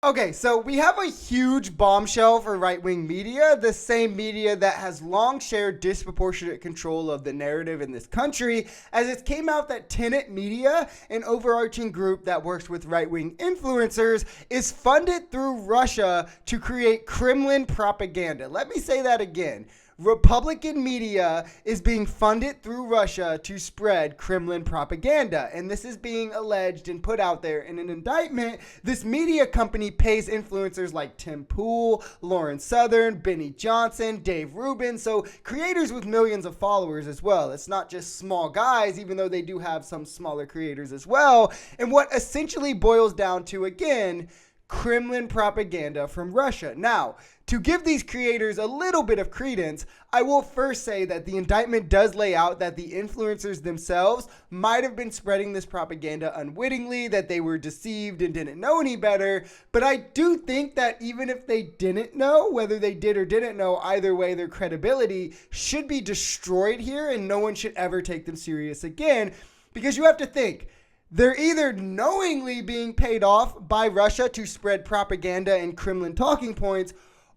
Okay, so we have a huge bombshell for right-wing media, the same media that has long shared disproportionate control of the narrative in this country, as it came out that Tenet Media, an overarching group that works with right-wing influencers, is funded through Russia to create Kremlin propaganda. Let me say that again. Republican media is being funded through Russia to spread Kremlin propaganda. And this is being alleged and put out there in an indictment. This media company pays influencers like Tim Pool, Lauren Southern, Benny Johnson, Dave Rubin. So creators with millions of followers as well. It's not just small guys, even though they do have some smaller creators as well. And what essentially boils down to, again, Kremlin propaganda from Russia. Now, to give these creators a little bit of credence, I will first say that the indictment does lay out that the influencers themselves might have been spreading this propaganda unwittingly, that they were deceived and didn't know any better. But I do think that even if they didn't know, whether they did or didn't know, either way, their credibility should be destroyed here and no one should ever take them serious again. Because you have to think, they're either knowingly being paid off by Russia to spread propaganda and Kremlin talking points,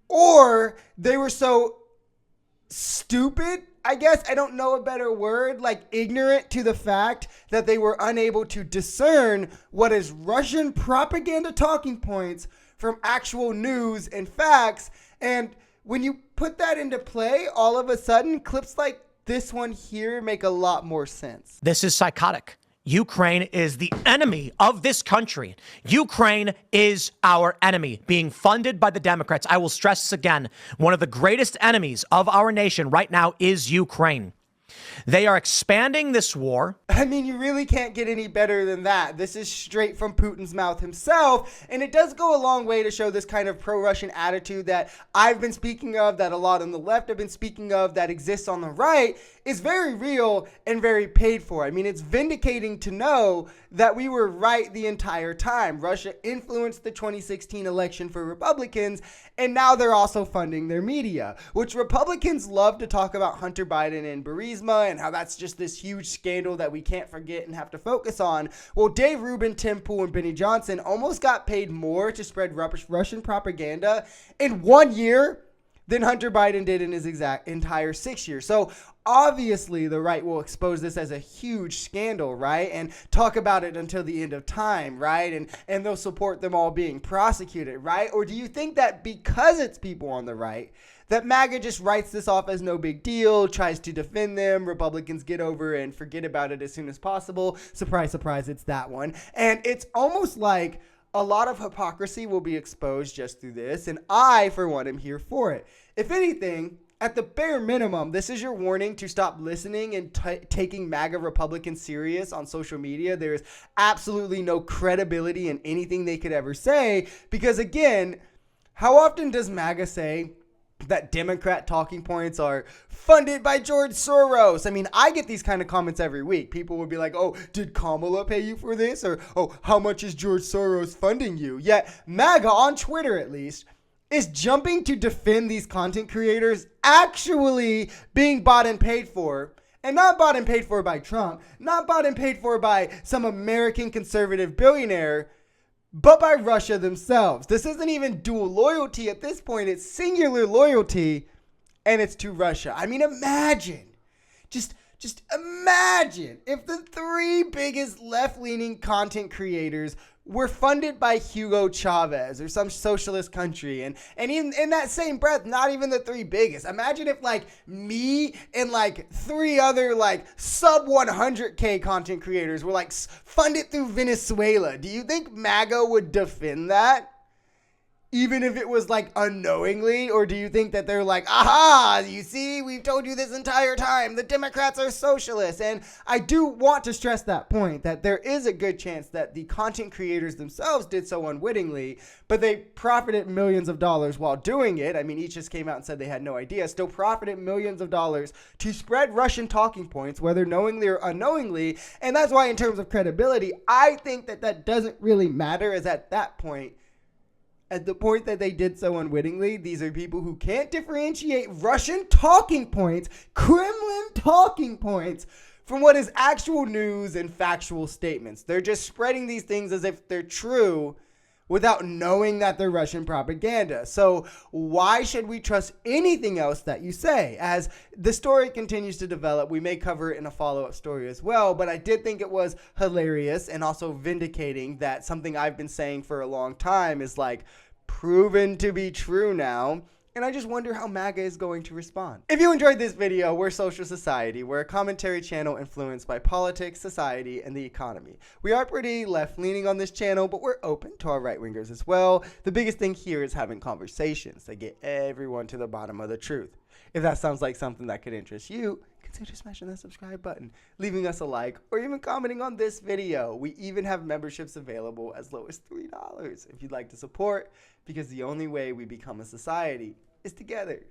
or they were so stupid, I guess, I don't know a better word, like ignorant to the fact that they were unable to discern what is Russian propaganda talking points from actual news and facts. And when you put that into play, all of a sudden, clips like this one here make a lot more sense. This is psychotic. Ukraine is the enemy of this country. Ukraine is our enemy, being funded by the Democrats. I will stress this again. One of the greatest enemies of our nation right now is Ukraine. They are expanding this war. I mean, you really can't get any better than that. This is straight from Putin's mouth himself. And it does go a long way to show this kind of pro-Russian attitude that I've been speaking of, that a lot on the left have been speaking of, that exists on the right, is very real and very paid for. I mean, it's vindicating to know that we were right the entire time. Russia influenced the 2016 election for Republicans, and now they're also funding their media, which Republicans love to talk about Hunter Biden and Burisma and how that's just this huge scandal that we can't forget and have to focus on. Well, Dave Rubin, Tim Pool, and Benny Johnson almost got paid more to spread Russian propaganda in 1 year than Hunter Biden did in his entire 6 years. So obviously the right will expose this as a huge scandal, right? And talk about it until the end of time, right? And they'll support them all being prosecuted, right? Or do you think that because it's people on the right, that MAGA just writes this off as no big deal, tries to defend them, Republicans get over and forget about it as soon as possible? Surprise, surprise, it's that one. And it's almost like a lot of hypocrisy will be exposed just through this, and I, for one, am here for it. If anything, at the bare minimum, this is your warning to stop listening and taking MAGA Republicans serious on social media. There is absolutely no credibility in anything they could ever say, because again, how often does MAGA say that Democrat talking points are funded by George Soros? I mean, I get these kind of comments every week. People will be like, oh, did Kamala pay you for this? Or, oh, how much is George Soros funding you? Yet MAGA, on Twitter at least, is jumping to defend these content creators actually being bought and paid for. And not bought and paid for by Trump, not bought and paid for by some American conservative billionaire, but by Russia themselves. This isn't even dual loyalty at this point. It's singular loyalty, and it's to Russia. I mean, imagine, just imagine if the three biggest left-leaning content creators were funded by Hugo Chavez or some socialist country. And in that same breath, not even the three biggest. Imagine if like me and like three other like sub 100K content creators were like funded through Venezuela. Do you think MAGA would defend that? Even if it was like unknowingly? Or do you think that they're like, aha, you see, we've told you this entire time, the Democrats are socialists? And I do want to stress that point, that there is a good chance that the content creators themselves did so unwittingly, but they profited millions of dollars while doing it. I mean, each just came out and said they had no idea, still profited millions of dollars to spread Russian talking points, whether knowingly or unknowingly. And that's why in terms of credibility, I think that that doesn't really matter, as at that point, at the point that they did so unwittingly, these are people who can't differentiate Russian talking points, Kremlin talking points, from what is actual news and factual statements. They're just spreading these things as if they're true, without knowing that they're Russian propaganda. So why should we trust anything else that you say? As the story continues to develop, we may cover it in a follow-up story as well, but I did think it was hilarious and also vindicating that something I've been saying for a long time is like proven to be true now. And I just wonder how MAGA is going to respond. If you enjoyed this video, we're Social Society. We're a commentary channel influenced by politics, society, and the economy. We are pretty left-leaning on this channel, but we're open to our right-wingers as well. The biggest thing here is having conversations that get everyone to the bottom of the truth. If that sounds like something that could interest you, consider smashing that subscribe button, leaving us a like, or even commenting on this video. We even have memberships available as low as $3 if you'd like to support, because the only way we become a society is together.